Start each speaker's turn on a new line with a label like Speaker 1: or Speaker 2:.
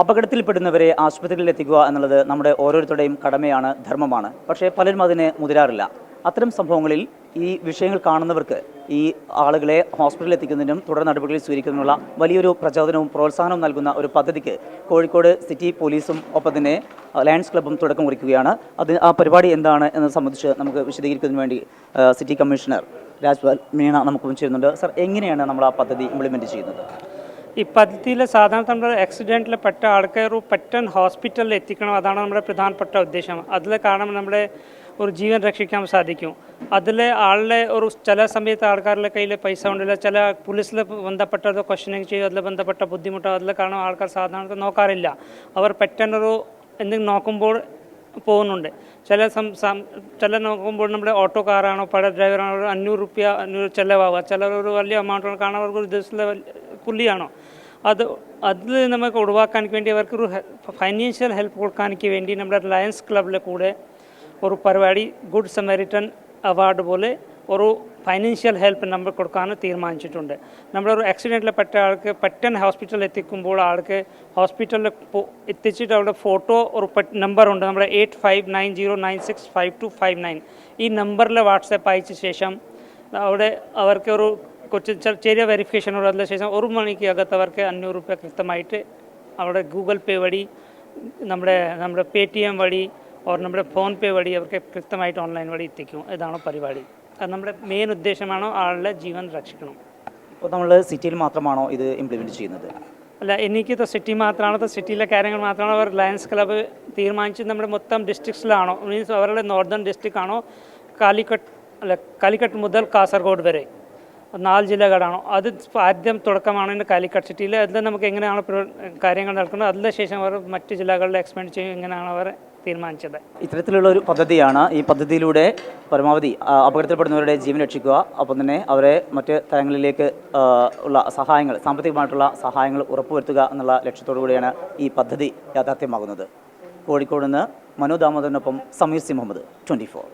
Speaker 1: അപകടത്തിൽപ്പെടുന്നവരെ ആശുപത്രിയിൽ എത്തിക്കുക എന്നുള്ളത് നമ്മുടെ ഓരോരുത്തരുടെയും കടമയാണ്, ധർമ്മമാണ്. പക്ഷേ പലരും അതിന് മുതിരാറില്ല. അത്തരം സംഭവങ്ങളിൽ ഈ വിഷയങ്ങൾ കാണുന്നവർക്ക് ഈ ആളുകളെ ഹോസ്പിറ്റലിൽ എത്തിക്കുന്നതിനും തുടർ നടപടികൾ സ്വീകരിക്കുന്നതിനുള്ള വലിയൊരു പ്രചോദനവും പ്രോത്സാഹനവും നൽകുന്ന ഒരു പദ്ധതിക്ക് കോഴിക്കോട് സിറ്റി പോലീസും ഒപ്പം തന്നെ ലയൺസ് ക്ലബ്ബും തുടക്കം കുറിക്കുകയാണ്. ആ പരിപാടി എന്താണ് എന്നത് സംബന്ധിച്ച് നമുക്ക് വിശദീകരിക്കുന്നതിന് വേണ്ടി സിറ്റി കമ്മീഷണർ രാജ്പാൽ മീണ നമുക്കൊപ്പം ചെയ്യുന്നുണ്ട്. സർ, എങ്ങനെയാണ് നമ്മൾ ആ പദ്ധതി ഇംപ്ലിമെൻറ്റ് ചെയ്യുന്നത്?
Speaker 2: ഈ പദ്ധതിയിൽ സാധാരണ നമ്മൾ ആക്സിഡൻറ്റിൽ പെട്ട ആൾക്കാർ പെട്ടെന്ന് ഹോസ്പിറ്റലിൽ എത്തിക്കണം. അതാണ് നമ്മുടെ പ്രധാനപ്പെട്ട ഉദ്ദേശം. അതിൽ കാരണം നമ്മുടെ ഒരു ജീവൻ രക്ഷിക്കാൻ സാധിക്കും. അതിൽ ആളുടെ ഒരു ചില സമയത്ത് ആൾക്കാരുടെ കയ്യിൽ പൈസ ഉണ്ടില്ല, ചില പോലീസിൽ ബന്ധപ്പെട്ടത് ക്വസ്റ്റനിങ് ചെയ്യും, അതിൽ ബന്ധപ്പെട്ട ബുദ്ധിമുട്ടോ അതിൽ കാരണം ആൾക്കാർ സാധാരണ നോക്കാറില്ല. അവർ പെട്ടെന്നൊരു എന്തെങ്കിലും നോക്കുമ്പോൾ പോകുന്നുണ്ട്. ചില നോക്കുമ്പോൾ നമ്മുടെ ഓട്ടോ കാറാണോ പഴയ ഡ്രൈവറാണോ ഒരു 500 രൂപ 500 ചിലവാകുക, ചിലരൊരു വലിയ എമൗണ്ട് കാണാൻ അവർക്ക് ഒരു ദിവസത്തിലെ പുള്ളിയാണോ അതിൽ നമുക്ക് ഒഴിവാക്കാൻ വേണ്ടി അവർക്കൊരു ഫൈനാൻഷ്യൽ ഹെൽപ്പ് കൊടുക്കാൻ വേണ്ടി നമ്മുടെ ലയൺസ് ക്ലബിലെ കൂടെ ഒരു പരിപാടി ഗുഡ് സമരിറ്റൻ അവാർഡ് പോലെ ഒരു ഫൈനാൻഷ്യൽ ഹെൽപ്പ് നമ്മൾ കൊടുക്കാൻ തീരുമാനിച്ചിട്ടുണ്ട്. നമ്മളൊരു ആക്സിഡൻറ്റിൽ പെട്ട ആൾക്ക് പെട്ടെന്ന് ഹോസ്പിറ്റലിൽ എത്തിക്കുമ്പോൾ ആൾക്ക് ഹോസ്പിറ്റലിൽ എത്തിച്ചിട്ട് അവിടെ ഫോട്ടോ ഒരു നമ്പറുണ്ട്, നമ്മുടെ 8590965259. ഈ നമ്പറിൽ വാട്സാപ്പ് അയച്ച ശേഷം അവിടെ അവർക്ക് ഒരു കുറച്ച് ചെറിയ വെരിഫിക്കേഷൻ അതിന് ശേഷം 1 മണിക്ക് അകത്ത് അവർക്ക് 500 രൂപ കൃത്യമായിട്ട് അവിടെ ഗൂഗിൾ പേ വഴി നമ്മുടെ പേടിഎം വഴി നമ്മുടെ ഫോൺ പേ വഴി അവർക്ക് കൃത്യമായിട്ട് ഓൺലൈൻ വഴി എത്തിക്കും. ഇതാണ് പരിപാടി. അത് നമ്മുടെ മെയിൻ ഉദ്ദേശമാണോ ആളുടെ ജീവൻ രക്ഷിക്കണം.
Speaker 1: അപ്പോൾ നമ്മൾ സിറ്റിയിൽ മാത്രമാണോ ഇത് ഇംപ്ലിമെൻറ്റ് ചെയ്യുന്നത്?
Speaker 2: അല്ല, എനിക്കിത് സിറ്റി മാത്രമാണ്, സിറ്റിയിലെ കാര്യങ്ങൾ മാത്രമാണ്. അവർ ലയൺസ് ക്ലബ്ബ് തീരുമാനിച്ച് നമ്മുടെ മൊത്തം ഡിസ്ട്രിക്ട്സിലാണോ, മീൻസ് അവരുടെ നോർത്തേൺ ഡിസ്ട്രിക്റ്റ് ആണോ, കാലിക്കട്ട് മുതൽ കാസർഗോഡ് വരെ 4 ജില്ലകളാണോ, അത് ആദ്യം തുടക്കമാണ് കാലിക്കട്ട് സിറ്റിയിൽ. അതിൽ നമുക്ക് എങ്ങനെയാണ് കാര്യങ്ങൾ നടക്കുന്നത്, അതിന് ശേഷം അവർ മറ്റ് ജില്ലകളിൽ എക്സ്പാൻഡ് ചെയ്യും, എങ്ങനെയാണ് അവർ തീരുമാനിച്ചത്.
Speaker 1: ഇത്തരത്തിലുള്ള ഒരു പദ്ധതിയാണ്. ഈ പദ്ധതിയിലൂടെ പരമാവധി അപകടത്തിൽപ്പെടുന്നവരുടെ ജീവൻ രക്ഷിക്കുക, ഒപ്പം തന്നെ അവരെ മറ്റ് തലങ്ങളിലേക്ക് ഉള്ള സഹായങ്ങൾ, സാമ്പത്തികമായിട്ടുള്ള സഹായങ്ങൾ ഉറപ്പുവരുത്തുക എന്നുള്ള ലക്ഷ്യത്തോടു കൂടിയാണ് ഈ പദ്ധതി യാഥാർത്ഥ്യമാകുന്നത്. കോഴിക്കോട് നിന്ന് മനു ദാമോദരനൊപ്പം സമീർ സി മുഹമ്മദ്, 24.